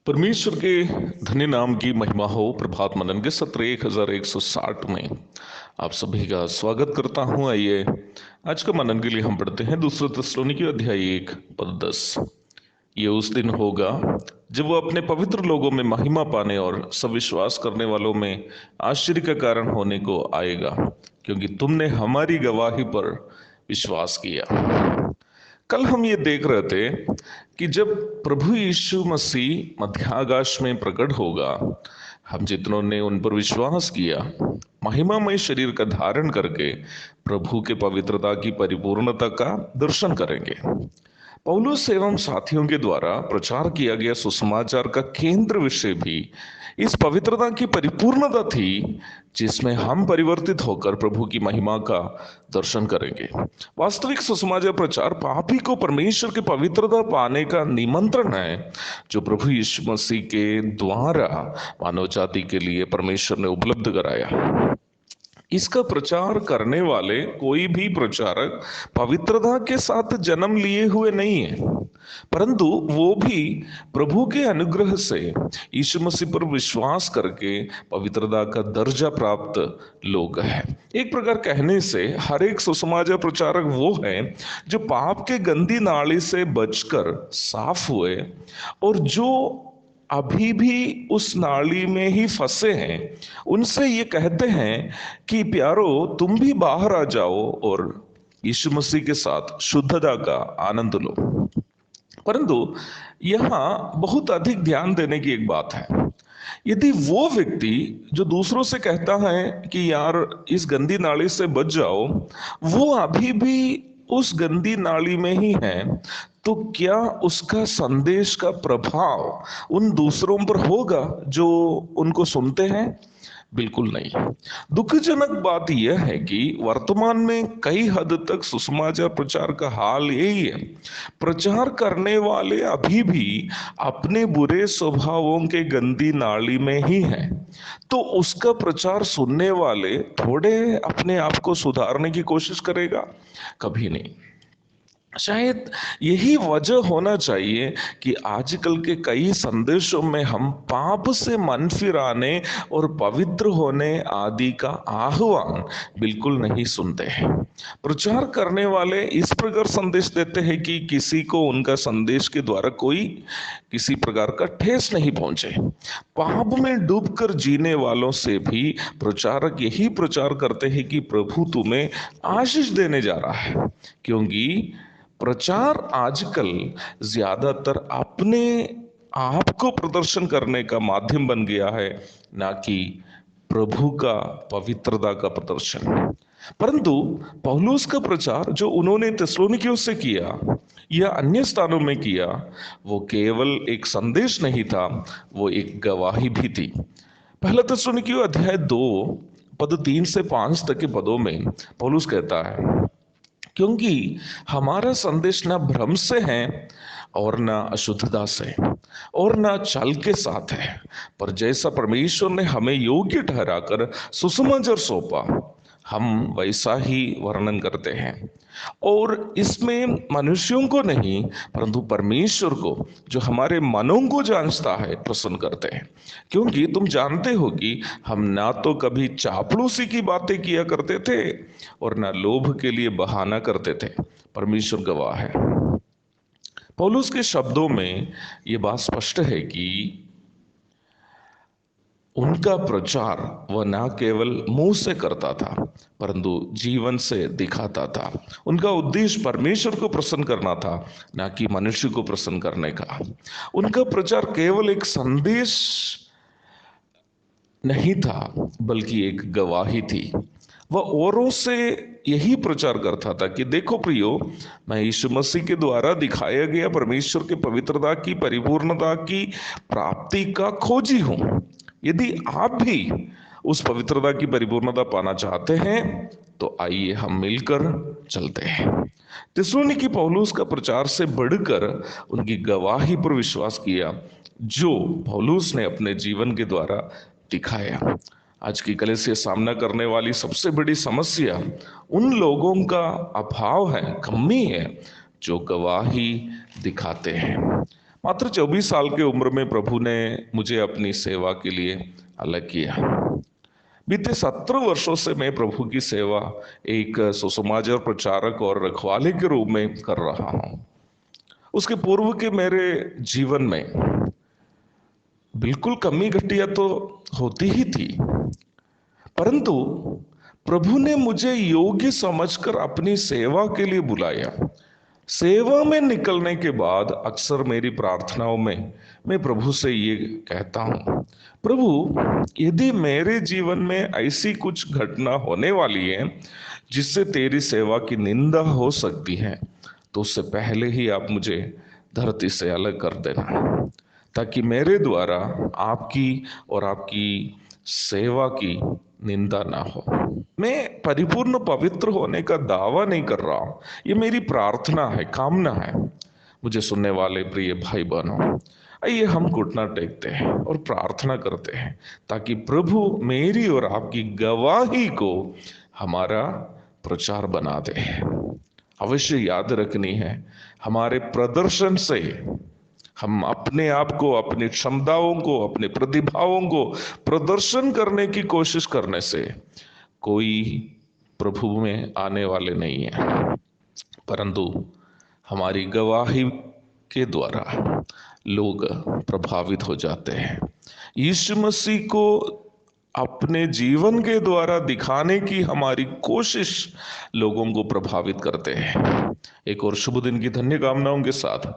परमेश्वर के धन्य नाम की महिमा हो। प्रभात मनन के सत्र 1160 में आप सभी का स्वागत करता हूं। आइए आज का मनन के लिए हम पढ़ते हैं दूसरा थिस्सलुनीकी अध्याय 1 पद 10। ये उस दिन होगा जब वो अपने पवित्र लोगों में महिमा पाने और सब विश्वास करने वालों में आश्चर्य का कारण होने को आएगा, क्योंकि तुमने हमारी गवाही पर विश्वास किया। कल हम ये देख रहे थे कि जब प्रभु यीशु मसीह मध्याकाश में प्रकट होगा, हम जितनों ने उन पर विश्वास किया महिमामय शरीर का धारण करके प्रभु के पवित्रता की परिपूर्णता का दर्शन करेंगे। पौलुस एवं साथियों के द्वारा प्रचार किया गया सुसमाचार का केंद्र विषय भी इस पवित्रता की परिपूर्णता थी, जिसमें हम परिवर्तित होकर प्रभु की महिमा का दर्शन करेंगे। वास्तविक सुसमाचार प्रचार पापी को परमेश्वर की पवित्रता पाने का निमंत्रण है, जो प्रभु यीशु मसीह के द्वारा मानव जाति के लिए परमेश्वर ने उपलब्ध कराया। इसका प्रचार करने वाले कोई भी प्रचारक पवित्रता के साथ जन्म लिए हुए नहीं है, परंतु वो भी प्रभु के अनुग्रह से यीशु मसीह पर विश्वास करके पवित्रता का दर्जा प्राप्त लोग हैं। एक प्रकार कहने से हर एक सुसमाचार प्रचारक वो है जो पाप के गंदी नाली से बचकर साफ हुए और जो अभी भी उस नाली में ही फंसे हैं, उनसे ये कहते हैं कि प्यारो तुम भी बाहर आ जाओ और यीशु मसीह के साथ शुद्धता का आनंद लो। परंतु यहाँ बहुत अधिक ध्यान देने की एक बात है। यदि वो व्यक्ति जो दूसरों से कहता है कि यार इस गंदी नाली से बच जाओ, वो अभी भी उस गंदी नाली में ही है, तो क्या उसका संदेश का प्रभाव उन दूसरों पर होगा जो उनको सुनते हैं? बिल्कुल नहीं। दुखजनक बात यह है कि वर्तमान में कई हद तक सुसमाचार प्रचार का हाल यही है। प्रचार करने वाले अभी भी अपने बुरे स्वभावों के गंदी नाली में ही हैं, तो उसका प्रचार सुनने वाले थोड़े अपने आप को सुधारने की कोशिश करेगा? कभी नहीं। शायद यही वजह होना चाहिए कि आजकल के कई संदेशों में हम पाप से मन फिराने और पवित्र होने आदि का आह्वान बिल्कुल नहीं सुनते हैं। प्रचार करने वाले इस प्रकार संदेश देते हैं कि किसी को उनका संदेश के द्वारा कोई किसी प्रकार का ठेस नहीं पहुंचे। पाप में डूबकर जीने वालों से भी प्रचारक यही प्रचार करते हैं कि प्रभु तुम्हें आशीष देने जा रहा है, क्योंकि प्रचार आजकल ज्यादातर अपने आप को प्रदर्शन करने का माध्यम बन गया है, ना कि प्रभु का पवित्रता का प्रदर्शन। परंतु पौलुस का प्रचार जो उन्होंने थिस्सलुनीकियों से किया या अन्य स्थानों में किया, वो केवल एक संदेश नहीं था, वो एक गवाही भी थी। पहला थिस्सलुनीकियों अध्याय 2 पद 3 से 5 तक के पदों में पौलुस कहता है, क्योंकि हमारा संदेश ना भ्रम से है और ना अशुद्धता से और ना छल के साथ है, पर जैसा परमेश्वर ने हमें योग्य ठहराकर सुसमाचार सौंपा, हम वैसा ही वर्णन करते हैं। और इसमें मनुष्यों को नहीं, परंतु परमेश्वर को जो हमारे मनों को जांचता है प्रसन्न करते हैं। क्योंकि तुम जानते हो कि हम ना तो कभी चापलूसी की बातें किया करते थे और ना लोभ के लिए बहाना करते थे। परमेश्वर गवाह है। पौलुस के शब्दों में यह बात स्पष्ट है कि उनका प्रचार वह ना केवल मुंह से करता था, परंतु जीवन से दिखाता था। उनका उद्देश्य परमेश्वर को प्रसन्न करना था, ना कि मनुष्य को प्रसन्न करने का। उनका प्रचार केवल एक संदेश नहीं था, बल्कि एक गवाही थी। वह औरों से यही प्रचार करता था कि देखो प्रियो, मैं यीशु मसीह के द्वारा दिखाया गया परमेश्वर के पवित्रता की परिपूर्णता की प्राप्ति का खोजी हूं। यदि आप भी उस पवित्रता की परिपूर्णता पाना चाहते हैं तो आइए हम मिलकर चलते हैं। थिस्सलुनीकी पौलुस का प्रचार से बढ़कर उनकी गवाही पर विश्वास किया, जो पौलुस ने अपने जीवन के द्वारा दिखाया। आज की कलीसिया सामना करने वाली सबसे बड़ी समस्या उन लोगों का अभाव है, कमी है, जो गवाही दिखाते हैं। मात्र 24 साल की उम्र में प्रभु ने मुझे अपनी सेवा के लिए अलग किया। बीते 17 वर्षों से मैं प्रभु की सेवा एक सुसमाचार प्रचारक और रखवाले के रूप में कर रहा हूं। उसके पूर्व के मेरे जीवन में बिल्कुल कमी घटिया तो होती ही थी, परंतु प्रभु ने मुझे योग्य समझकर अपनी सेवा के लिए बुलाया। सेवा में निकलने के बाद अक्सर मेरी प्रार्थनाओं में मैं प्रभु से ये कहता हूं, प्रभु यदि मेरे जीवन में ऐसी कुछ घटना होने वाली है जिससे तेरी सेवा की निंदा हो सकती है, तो उससे पहले ही आप मुझे धरती से अलग कर देना, ताकि मेरे द्वारा आपकी और आपकी सेवा की निंदा ना हो। मैं परिपूर्ण पवित्र होने का दावा नहीं कर रहा हूं, ये मेरी प्रार्थना है, कामना है। मुझे सुनने वाले प्रिय भाई बहनों, आइए हम घुटना टेकते हैं और प्रार्थना करते हैं ताकि प्रभु मेरी और आपकी गवाही को हमारा प्रचार बना दे। अवश्य याद रखनी है, हमारे प्रदर्शन से, हम अपने आप को, अपनी क्षमताओं को, अपने प्रतिभाओं को प्रदर्शन करने की कोशिश करने से कोई प्रभु में आने वाले नहीं है, परंतु हमारी गवाही के द्वारा लोग प्रभावित हो जाते हैं। यीशु मसीह को अपने जीवन के द्वारा दिखाने की हमारी कोशिश लोगों को प्रभावित करते हैं। एक और शुभ दिन की धन्य कामनाओं के साथ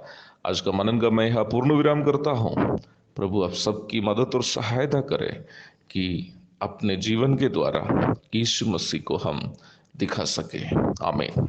आज का मनन का मैं यहाँ पूर्ण विराम करता हूँ। प्रभु आप सबकी मदद और सहायता करे कि अपने जीवन के द्वारा यीशु मसीह को हम दिखा सके। आमीन।